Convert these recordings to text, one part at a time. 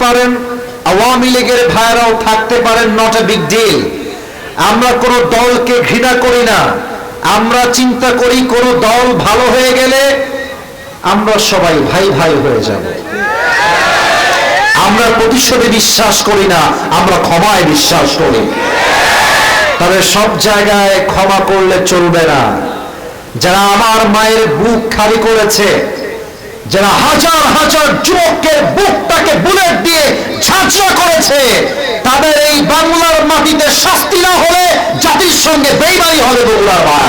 পারেন, আওয়ামী লীগের ভাইরাও থাকতে পারেন, নট এ বিগ ডিল। আমরা কোনো দলকে ঘৃণা করি না। আমরা চিন্তা করি কোন দল ভালো হয়ে গেলে আমরা সবাই ভাই ভাই হয়ে যাব। আমরা প্রতিশোধে বিশ্বাস করি না, আমরা ক্ষমায় বিশ্বাস করি। তবে সব জায়গায় ক্ষমা করলে চলবে না। যারা আমার মায়ের বুক খালি করেছে, যারা হাজার হাজার যুবকের বুকটাকে বুলেট দিয়ে ঝাঁঝরা করেছে, তাদের এই বাংলার মাটিতে শাস্তি না হলে জাতির সঙ্গে বেইমানি হবে বগুড়ার ভাই।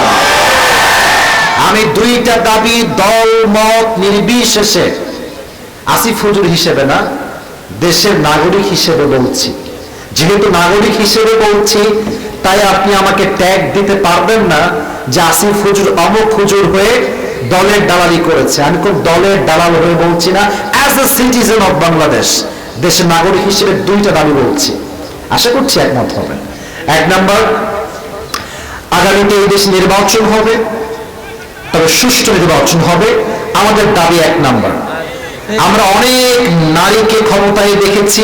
আমি দুইটা দাবি দল মত নির্বিশেষে আসিফ হুজুর হিসেবে না, দেশের নাগরিক হিসেবে বলছি। যেহেতু নাগরিক হিসেবে বলছি, তাই আপনি আমাকে ট্যাগ দিতে পারবেন না যে আসিফ হুজুর অমুক হুজুর হয়ে দলের দালালি করেছে। আমি কোন দলের দালাল হয়ে বলছি না, as a citizen of Bangladesh, দেশের নাগরিক হিসেবে দুইটা দাবি বলছি। আশা করছি একমত হবে। এক নাম্বার, আগামীতে এই দেশে নির্বাচন হবে, তবে সুষ্ঠু নির্বাচন হবে। আমাদের দাবি এক নাম্বার, আমরা অনেক নারীকে ক্ষমতায় দেখেছি,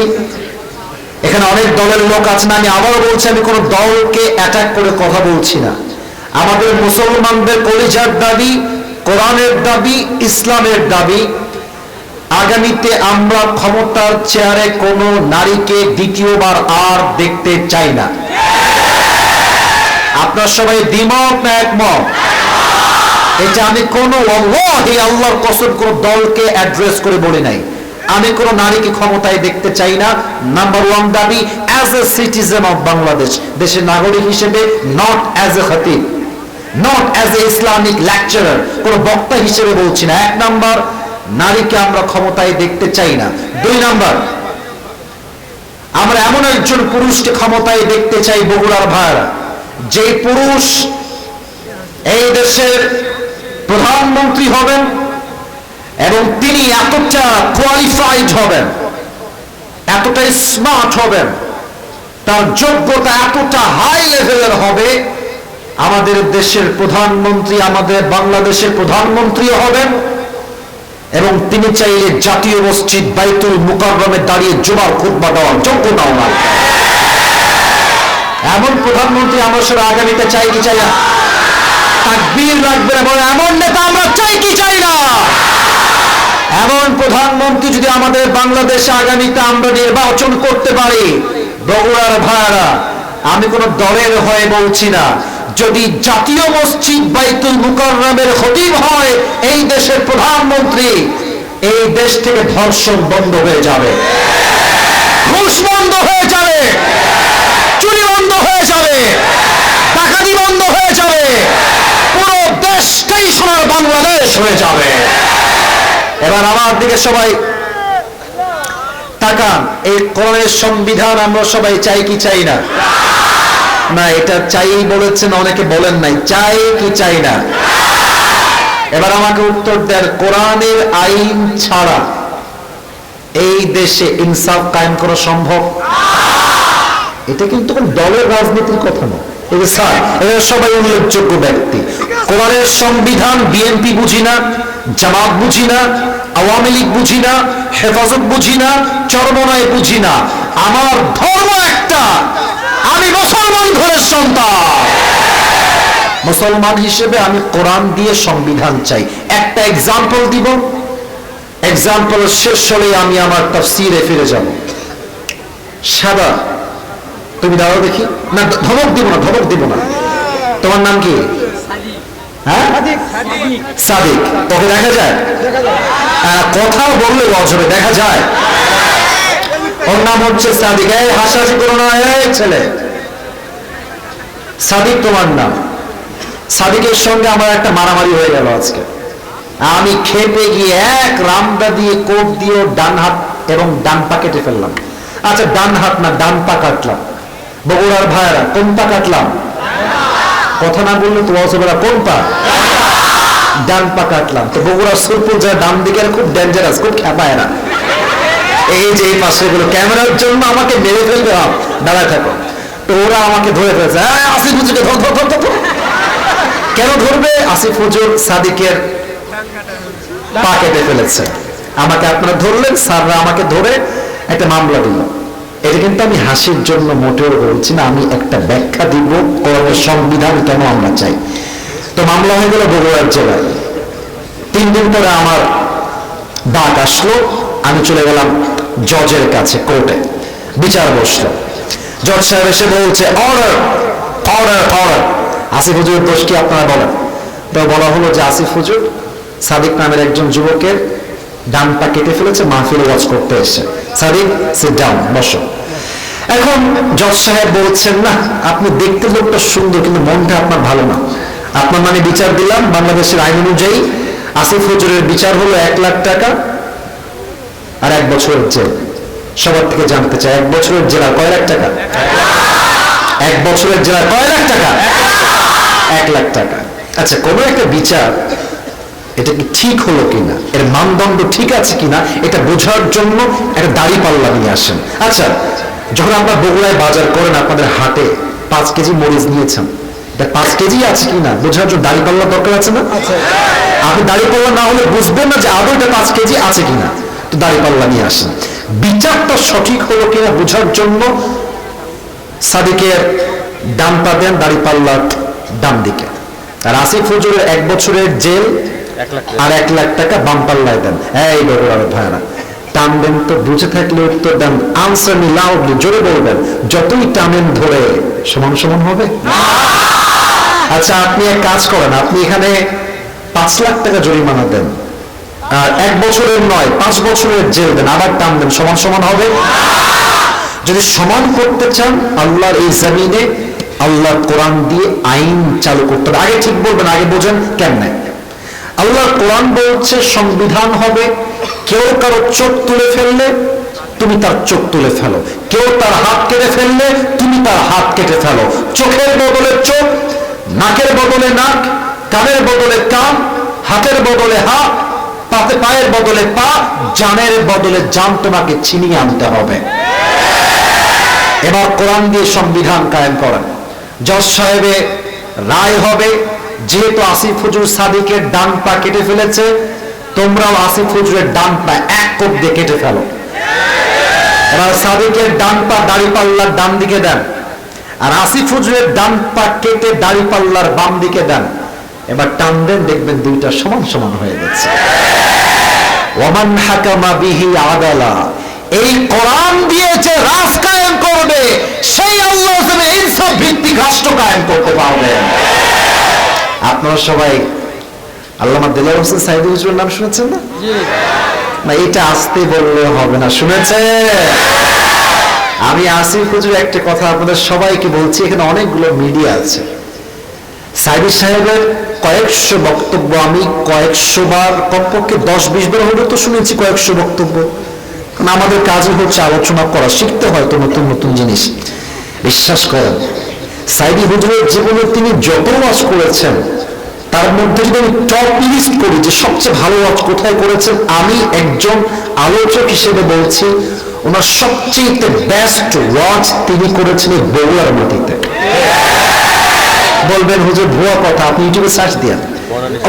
এখানে অনেক দলের লোক আছেন। আমি আবারও বলছি, আমি কোন দলকে অ্যাটাক করে কথা বলছি না। আমাদের মুসলমানদের কলিজার দাবি, কোরআনের দাবি, ইসলামের দাবি, আগামীতে আমরা ক্ষমতার চেয়ারে কোন নারীকে দ্বিতীয়বার আর দেখতে চাই না। আপনার সবাই দ্বিমত না একমত? এটা আমি কোন আল্লাহর কসম কোন দলকে অ্যাড্রেস করে বলি নাই। আমি কোন নারীকে ক্ষমতায় দেখতে চাই না। নাম্বার ওয়ান দাবি, as a citizen of Bangladesh, দেশের নাগরিক হিসেবে, নট অ্যাজ এ খতিব, not as a Islamic lecturer, কোন বক্তা হিসেবে বলছি না। এক নাম্বার, নারীকে আমরা ক্ষমতায় দেখতে চাই না। দুই নাম্বার, আমরা এমন একজন পুরুষকে ক্ষমতায় দেখতে চাই বগুড়ার ভাইরা, যে পুরুষ এই দেশের প্রধানমন্ত্রী হবেন এবং তিনি এতটা কোয়ালিফাইড হবেন, এতটাই স্মার্ট হবেন, তার যোগ্যতা এতটা হাই লেভেলের হবে, আমাদের দেশের প্রধানমন্ত্রী, আমাদের বাংলাদেশের প্রধানমন্ত্রী হবেন এবং তিনি চাইলে জাতীয় মসজিদ বাইতুল মুকাররমে দাঁড়িয়ে জুমার খুতবা দেওয়ার যোগ্যতাও না। এমন প্রধানমন্ত্রী আমরা সবাই আগামীতে চাই কি চাই না? তাকবীর রাখবে এবং এমন নেতা আমরা চাই কি চাই না? এমন প্রধানমন্ত্রী যদি আমাদের বাংলাদেশে আগামীতে আমরা নির্বাচন করতে পারি, বগুড়ার ভাইরা, আমি কোন দলের হয়ে বলছি না, যদি জাতীয় মসজিদ বাইতুল মুকাররমের খতিব হয় এই দেশের প্রধানমন্ত্রী, এই দেশ থেকে ধর্ষণ বন্ধ হয়ে যাবে, ঘুষ বন্ধ হয়ে যাবে, চুরি বন্ধ হয়ে যাবে, ডাকাতি বন্ধ হয়ে যাবে, পুরো দেশটাই সোনার বাংলাদেশ হয়ে যাবে। এবার আমার দিকে সবাই তাকান। এই কোরআনের সংবিধান আমরা সবাই চাই কি চাই না? না, এটা চাই বলেছেন অনেকে, বলেন নাই চাই কি চাই না। এবার আমাকে উত্তর দেন, কোরআনের আইন ছাড়া এই দেশে ইনসাফ কায়েম করা সম্ভব? এটা কিন্তু কোন দলের রাজনীতির কথা না। এরা সবাই উল্লেখযোগ্য ব্যক্তি। কোরআনের সংবিধান বিএনপি বুঝি না, জামাত বুঝি না, আওয়ামী লীগ বুঝি না, হেফাজত বুঝি না, চরমনায় বুঝি না। আমার ধর্ম একটা, আমি মুসলমান ঘরের সন্তান। মুসলমান হিসেবে আমি কোরআন দিয়ে সংবিধান চাই। একটা এক্সাম্পল দিব, এক্সাম্পল শেষ হলে আমি আমার তাফসীরে ফিরে যাব। সাদা, তুমি দাঁড়াও দেখি। না, ধমক দিব না, ধমক দিব না। তোমার নাম কি? হ্যাঁ, সাদিক। তোকে দেখা যায়? কথা বললে লজ হবে, দেখা যায়? ওর নাম হচ্ছে সাদিক। এই হাসাহাসি করো না, এই ছেলে। সাদিক তোমার নাম। সাদিকের সঙ্গে আমার একটা মারামারি হয়ে গেল আজকে। আমি খেপে গিয়ে এক রামদা দিয়ে কোপ দিয়ে ডান হাত এবং ডান পা কেটে ফেললাম। আচ্ছা, ডান হাত না, ডান পা কাটলাম। বগুড়ার ভাইরা, কোন পা কাটলাম? কথা না বললে তো অসুবিধা। কোন পা? ডান পা কাটলাম। তো বগুড়ার সুরপুর যায় ডান দিকের খুব ডেঞ্জারাস, খুব খেপায় না। এই যে এই পাশে গুলো ক্যামেরার জন্য আমাকে মেরে ফেলবে, দাঁড়ায় থাকো। তো ওরা আমাকে ধরে ফেলছে। আসিফ হুজুরকে ধর ধর ধর ধর। কেন ধরবে? আসিফ হুজুর সাদিকের পা কেটে ফেলেছে। আমাকে আপনারা ধরলেন, স্যাররা আমাকে ধরে একটা মামলা দিল। এটা কিন্তু আমি হাসির জন্য মোটেও বলছি না, আমি একটা ব্যাখ্যা দিব কোরআনের সংবিধান কেন আমরা চাই। তো মামলা হয়ে গেল বগুড়ার জেলায়। 3 দিন পরে আমার ডাক আসলো, আমি চলে গেলাম জজের কাছে, কোর্টে বিচার বসলো। জজ সাহেব এসে বলছে অর্ডার অর্ডার অর্ডার। আসিফ হুজুরের দোষ কি আপনারা বলেন। তো বলা হলো যে আসিফ হুজুর সাদিক নামের একজন যুবকের ডান পা কেটে ফেলেছে, মাহফিল ওয়াজ করতে এসে। সাদিক সিট ডাউন, বসো। এখন জজ সাহেব বলছেন না, আপনি দেখতে লোকটা সুন্দর কিন্তু মনটা আপনার ভালো না। আপনার মানে বিচার দিলাম বাংলাদেশের আইন অনুযায়ী আসিফ হুজুরের বিচার হলো 1 লাখ টাকা আর 1 বছরের জেল। সবার থেকে জানতে চাই 1 বছরের জেলা কয় লাখ টাকা? 1 বছরের জেলা কয় লাখ টাকা? 1 লাখ টাকা। আচ্ছা, কোনো একটা বিচার এটা কি ঠিক হলো কিনা, এর মানদণ্ড ঠিক আছে কিনা, এটা বোঝার জন্য একটা দাঁড়িপাল্লা নিয়ে আসেন। আচ্ছা, যখন আপনারা বগুড়ায় বাজার করেন, আপনাদের হাটে 5 কেজি মরিচ নিয়েছেন, এটা 5 কেজি আছে কিনা বোঝার জন্য দাঁড়িপাল্লা দরকার আছে না? আপনি দাঁড়িপাল্লা না হলে বুঝবেন না যে আদৌ এটা 5 কেজি আছে কিনা। তো দাঁড়িপাল্লা নিয়ে আসেন। বিচারটা সঠিক হলো কিনা বোঝার জন্য সাদিকের ডান পা দেন দাঁড়িপাল্লার ডান দিকে, আর আসিফ হুজুরের 1 বছরের জেল আর 1 লাখ টাকা বাম পাল্লায় দেন। এই বগুড়ার ভাইরা, টানবেন তো, বুঝে থাকলে উত্তর দেন, আনসার মি লাউডলি, জোরে বলবেন। যতই টানেন ধরে সমান সমান হবে। আচ্ছা, আপনি এক কাজ করেন, আপনি এখানে 5 লাখ টাকা জরিমানা দেন আর 1 বছরের নয় 5 বছরের জেল দেন, আবার টান দেন, সমান সমান হবে? যদি সমান করতে চান আল্লাহর এই জমিনে আল্লাহর কোরআন দিয়ে আইন চালু করতে হবে। আগে ঠিক বলবেন, আগে বোঝেন কেমনে। আল্লাহর কোরআন বলছে সংবিধান হবে, কেউ কারো চোখ তুলে ফেললে তুমি তার চোখ তুলে ফেলো, কেউ তার হাত কেটে ফেললে তুমি তার হাত কেটে ফেলো। চোখের বদলে চোখ, নাকের বদলে নাক, কানের বদলে কান, হাতের বদলে হাত, পায়ের বদলে পা, জানের বদলে জান তোমাকে ছিনিয়ে আনতে হবে। এবার কোরআন দিয়ে সংবিধান কায়েম করেন। জজ সাহেবের রায় হবে, যেহেতু আসিফ হুজুর সাদিকের ডান পা কেটে ফেলেছে, তোমরাও আসিফ হুজুরের ডান পা 1 কোপ দিয়ে কেটে ফেলো। এবার সাদিকের ডান পা দাঁড়িপাল্লার ডান দিকে দেন, আর আসিফ হুজুরের ডান পা কেটে দাঁড়িপাল্লার বাম দিকে দেন। এবার টান দেন, দেখবেন দুইটা সমান সমান হয়ে গেছে। ওয়ামান হাকামা বিহি আদালা, এই কোরআন দিয়ে যে রাজ কায়েম করবে সেই আল্লাহ ইনসাফ ভিত্তিক রাষ্ট্র কায়েম করতে পারবেন। আপনারা সবাই আল্লামা দেলোয়ার হোসেন সাইদি হুজুরের নাম শুনেছেন না? না, এটা আসতে বললে হবে না, শুনেছে? আমি আসিফ হুজুর একটা কথা আপনাদের সবাইকে বলছি, এখানে অনেকগুলো মিডিয়া আছে। সাইদি সাহেবের কয়েকশো বক্তব্য আমি কয়েকশো বার, কমপক্ষে 10-20 বার হলেও তো শুনেছি কয়েকশো বক্তব্য। কারণ আমাদের কাজই হচ্ছে আলোচনা করা, শিখতে হয় তো নতুন নতুন জিনিস। বিশ্বাস করেন, সাইদি হুজুরের জীবনে তিনি যত ওয়াজ করেছেন তার মধ্যে যদি আমি টপ লিস্ট করি যে সবচেয়ে ভালো ওয়াজ কোথায় করেছেন, আমি একজন আলোচক হিসেবে বলছি ওনার সবচেয়ে বেস্ট ওয়াজ তিনি করেছেন বগুড়ার মাটিতে। বলবেন হুজুর ভুয়া কথা, আপনি ইউটিউবে সার্চ দেন,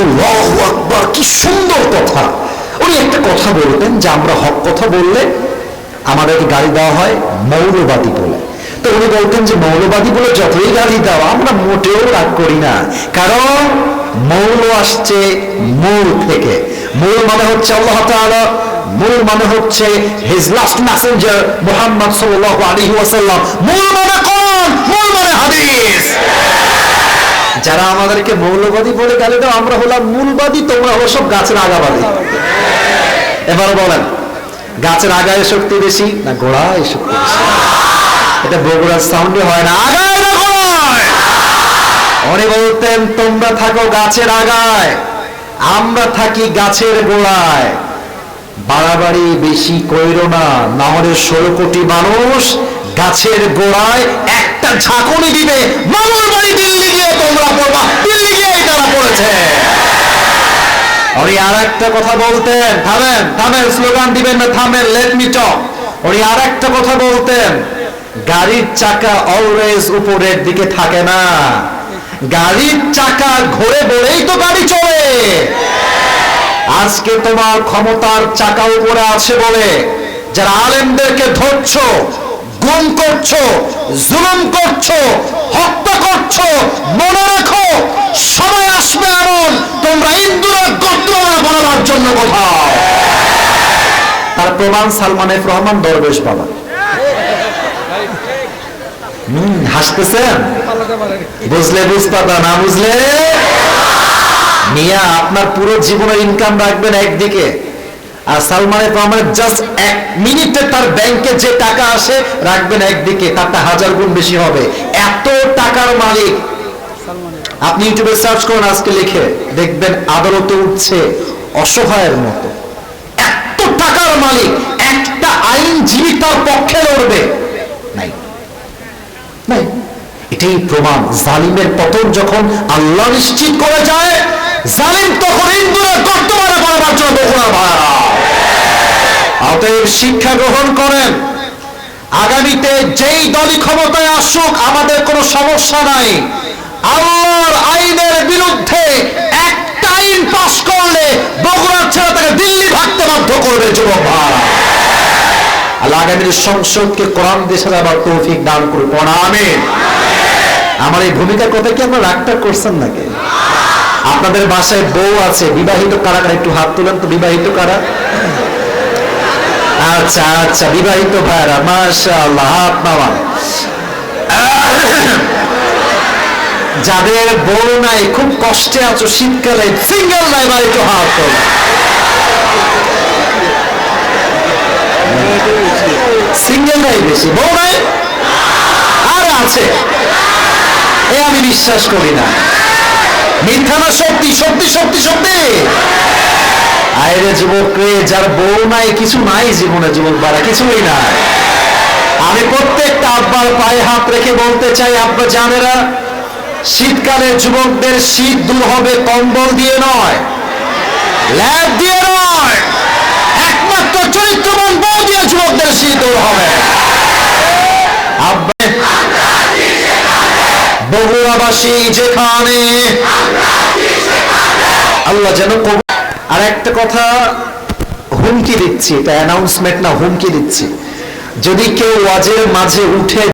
আল্লাহু আকবার, কি সুন্দর কথা। উনি একটা কথা বলতেন যে আমরা হক কথা বললে আমাদেরকে গালি দেওয়া হয় মৌলবাদী বলে। তো উনি বলতেন যে মৌলবাদী বলে যতই গালি দাও আমরা মোটেও রাগ করি না, কারণ মৌল আসছে মূল থেকে। মূল মানে হচ্ছে আল্লাহ তাআলা, মূল মানে হচ্ছে হিজ লাস্ট মেসেঞ্জার মুহাম্মদ সাল্লাল্লাহু আলাইহি ওয়াসাল্লাম, মূল মানে কোরআন, মূল মানে হাদিস। যারা আমাদেরকে মৌলবাদী বলে গালি দাও আমরা হলাম মূলবাদী, তোমরা হলো সব গাছের আগাবাদী। এবার বলেন, গাছের আগায় শক্তি বেশি না গোড়ায় শক্তি বেশি? এটা বগুড়ার সাউন্ডে হয় না, আগায় না গোড়ায়। উনি বলতেন তোমরা থাকো গাছের আগায়, আমরা থাকি গাছের গোড়ায়। বাড়াবাড়ি বেশি কইরো না, না হলে 16 কোটি মানুষ গাছের গোড়ায় একটা ঝাঁকুনি দিবে, মামার বাড়ি দিল্লি গিয়ে তোমরা পড়বা, দিল্লি গিয়ে তারা পড়েছে। উনি আর একটা কথা বলতেন, থামেন থামেন, স্লোগান দিবেন না, থামেন, লেট মি টক। উনি আর একটা কথা বলতেন, গাড়ির চাকা অলওয়েজ উপরের দিকে থাকে না, গাড়ির চাকা ঘুরে বলেই তো গাড়ি চলে। আজকে তোমার ক্ষমতার চাকা উপরে আছে বলে যারা আলেমদেরকে ধরছো, গুম করছো, জুলুম করছো, হত্যা করছো, মনে রাখো সময় আসবে এমন তোমরা ইন্দুরের গর্দনা বানাবার জন্য কোথাও। তার প্রমাণ সালমান এফ রহমান দরবেশ বাবা। হাসতেছেন, বুঝলে বুঝপাতা, না বুঝলে মিয়া আপনার পুরো জীবনের ইনকাম রাখবেন একদিকে, আর সালমান এফ রহমানের জাস্ট 1 মিনিটে তার ব্যাংকে যে টাকা আসে রাখবেন একদিকে, তারটা 1000 গুণ বেশি হবে। এত টাকার মালিক। আপনি ইউটিউবে সার্চ করুন আজকে, লিখে দেখবেন আদালতে উঠছে অসহায়ের মতো। এত টাকার মালিক, একটা আইনজীবী তার পক্ষে লড়বে নাই নাই। এটাই প্রমাণ জালিমের পতন যখন আল্লাহ নিশ্চিত করে যায়, জালিম তখন ইন্দুরের গর্দমানে পড়াবার জন্য বগুড়ার ভাড়া। অতএব শিক্ষা গ্রহণ করেন, আগামীতে যেই দলই ক্ষমতায় আসুক আমাদের কোনো সমস্যা নাই। আল্লাহর আইনের বিরুদ্ধে একটা আইন পাস করলে বগুড়ার ছেলে তাকে দিল্লি ভাগতে বাধ্য করবে যুবক ভাড়া। আল্লাহ আগামীর সংসদকে কোরআন দেশে আবার তৌফিক দান করুন, আমিন। আমার এই ভূমিকার কথা কি আপনারা রাগটা করছেন নাকি? আপনাদের বাসায় বউ আছে, বিবাহিত কারা কারা একটু হাত তুলেন তো, বিবাহিত কারা? আচ্ছা আচ্ছা, বিবাহিত ভাইরা মাশাআল্লাহ হাত নামান। যাদের বউ নাই, খুব কষ্টে আছো শীতকালে, সিঙ্গেল নাই বা একটু হাত তোল। সিঙ্গেল নাই বেশি, বউ নাই আর আছে, এ আমি বিশ্বাস করি না। মিথ্যা না সত্যি? সত্যি সত্যি সত্যি। আরে যুবক রে, যার বউ নাই, কিছু নাই জীবনে, যুবক বাড়া কিছুই নাই। আমি প্রত্যেকটা আব্বার পায়ে হাত রেখে বলতে চাই, আব্বা জানেরা, শীতকালে যুবকদের শীত দূর হবে কম্বল দিয়ে নয়, ল্যাব দিয়ে নয়, একমাত্র চরিত্রবান বউ দিয়ে যুবকদের শীত দূর হবে। আব্বা বগুড়াবাসী যেখানে, আল্লাহ যেন। আর একটা কথা হুমকি দিচ্ছি, এটা অ্যানাউন্সমেন্ট না, হুমকি দিচ্ছি, যদি কেউ ওয়াজের মাঝে উঠে